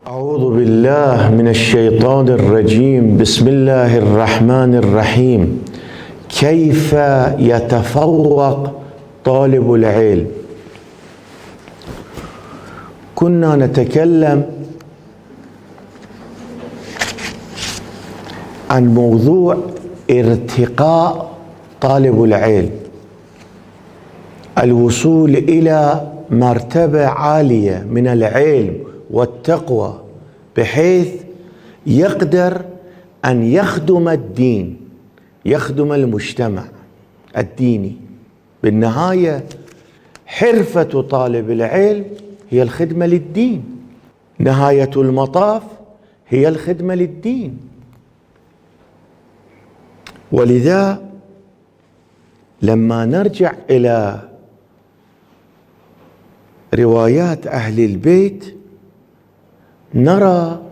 أعوذ بالله من الشيطان الرجيم. بسم الله الرحمن الرحيم. كيف يتفوق طالب العلم؟ كنا نتكلم عن موضوع ارتقاء طالب العلم، الوصول إلى مرتبة عالية من العلم والتقوى بحيث يقدر أن يخدم الدين، يخدم المجتمع الديني. بالنهاية حرفة طالب العلم هي الخدمة للدين، نهاية المطاف هي الخدمة للدين. ولذا لما نرجع إلى روايات أهل البيت نرى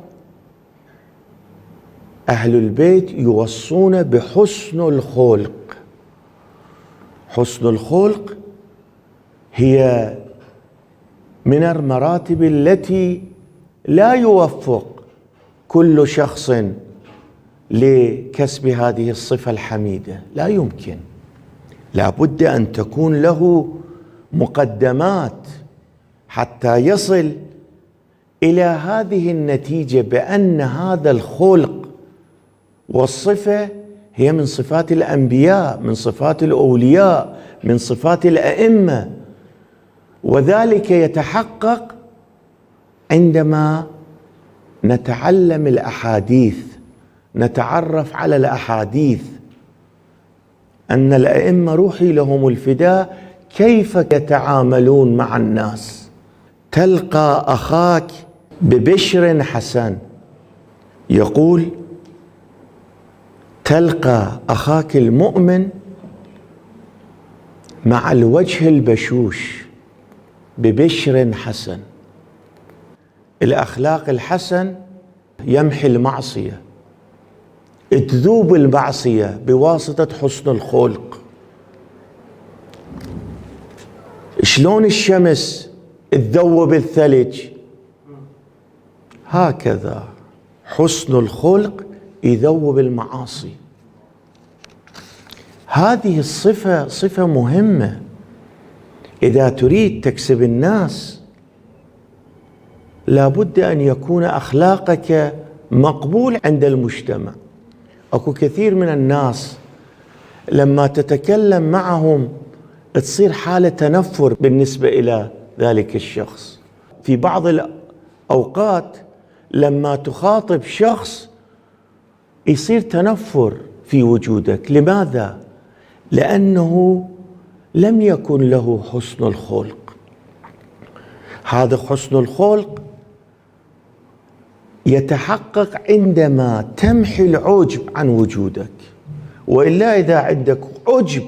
أهل البيت يوصون بحسن الخلق. حسن الخلق هي من المراتب التي لا يوفق كل شخص لكسب هذه الصفة الحميدة، لا يمكن. لا بد أن تكون له مقدمات حتى يصل إلى هذه النتيجة بأن هذا الخلق والصفة هي من صفات الأنبياء، من صفات الأولياء، من صفات الأئمة. وذلك يتحقق عندما نتعلم الأحاديث، نتعرف على الأحاديث أن الأئمة روحي لهم الفداء كيف يتعاملون مع الناس. تلقى أخاك ببشر حسن، يقول تلقى أخاك المؤمن مع الوجه البشوش ببشر حسن. الأخلاق الحسن يمحي المعصية، تذوب المعصية بواسطة حسن الخلق. شلون الشمس تذوب الثلج، هكذا حسن الخلق يذوب المعاصي. هذه الصفة صفة مهمة. إذا تريد تكسب الناس لابد أن يكون أخلاقك مقبول عند المجتمع. أكو كثير من الناس لما تتكلم معهم تصير حالة تنفر بالنسبة إلى ذلك الشخص. في بعض الأوقات لما تخاطب شخص يصير تنفر في وجودك. لماذا؟ لأنه لم يكن له حسن الخلق. هذا حسن الخلق يتحقق عندما تمحي العجب عن وجودك. وإلا إذا عندك عجب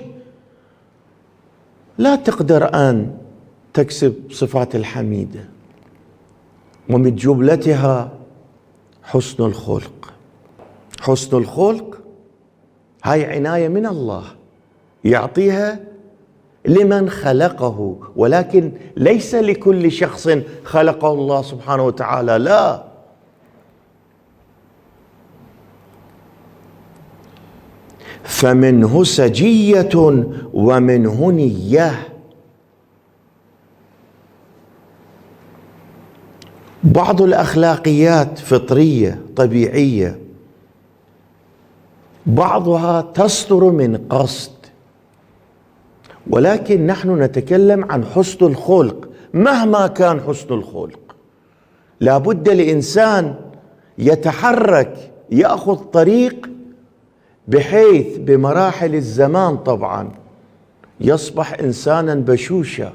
لا تقدر أن تكسب صفات الحميدة، ومن جملتها حسن الخلق. حسن الخلق هاي عناية من الله يعطيها لمن خلقه، ولكن ليس لكل شخص خلقه الله سبحانه وتعالى، لا. فمنه سجية ومنه نية. بعض الأخلاقيات فطرية طبيعية، بعضها تصدر من قصد، ولكن نحن نتكلم عن حسن الخلق. مهما كان حسن الخلق لابد الإنسان يتحرك، يأخذ طريق بحيث بمراحل الزمان طبعا يصبح إنسانا بشوشا.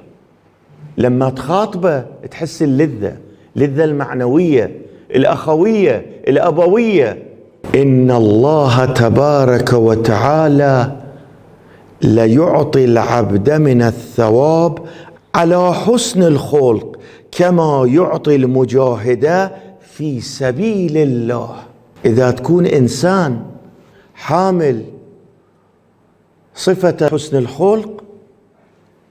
لما تخاطبه تحس اللذة المعنوية الأخوية الأبوية. إن الله تبارك وتعالى ليعطي العبد من الثواب على حسن الخلق كما يعطي المجاهد في سبيل الله. إذا تكون إنسان حامل صفة حسن الخلق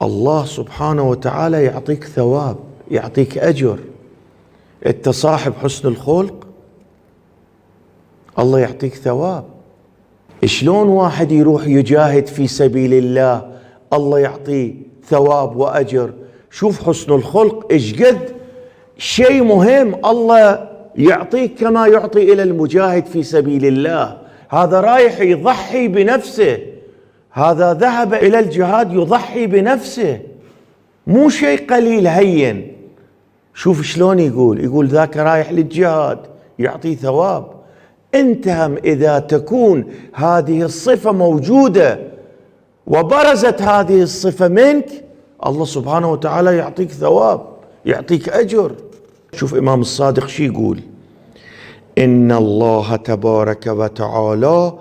الله سبحانه وتعالى يعطيك ثواب، يعطيك أجر. أنت صاحب حسن الخلق الله يعطيك ثواب. شلون واحد يروح يجاهد في سبيل الله الله يعطيه ثواب وأجر؟ شوف حسن الخلق إيش قد شيء مهم، الله يعطيك كما يعطي إلى المجاهد في سبيل الله. هذا رايح يضحي بنفسه، هذا ذهب إلى الجهاد يضحي بنفسه، مو شيء قليل هين. شوف شلون يقول ذاك رايح للجهاد يعطي ثواب. انت هم إذا تكون هذه الصفة موجودة وبرزت هذه الصفة منك الله سبحانه وتعالى يعطيك ثواب، يعطيك أجر. شوف إمام الصادق شي يقول: إن الله تبارك وتعالى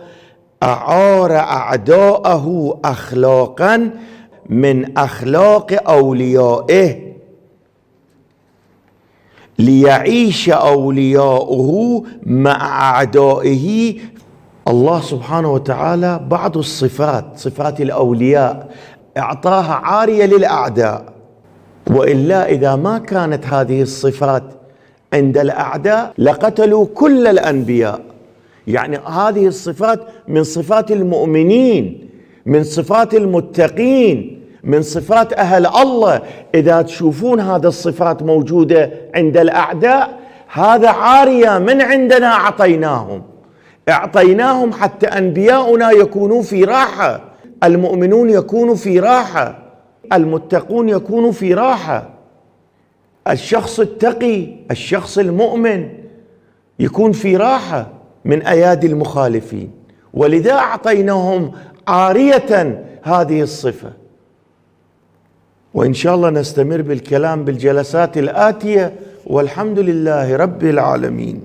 أعار أعداءه أخلاقا من أخلاق أوليائه ليعيش أولياؤه مع أعدائه. الله سبحانه وتعالى بعض الصفات، صفات الأولياء، أعطاها عارية للأعداء، وإلا إذا ما كانت هذه الصفات عند الأعداء لقتلوا كل الأنبياء. يعني هذه الصفات من صفات المؤمنين، من صفات المتقين، من صفات أهل الله. إذا تشوفون هذه الصفات موجودة عند الأعداء هذا عارية من عندنا أعطيناهم حتى أنبياؤنا يكونوا في راحة، المؤمنون يكونوا في راحة، المتقون يكونوا في راحة، الشخص التقي الشخص المؤمن يكون في راحة من أيادي المخالفين. ولذا أعطيناهم عارية هذه الصفة. وإن شاء الله نستمر بالكلام بالجلسات الآتية، والحمد لله رب العالمين.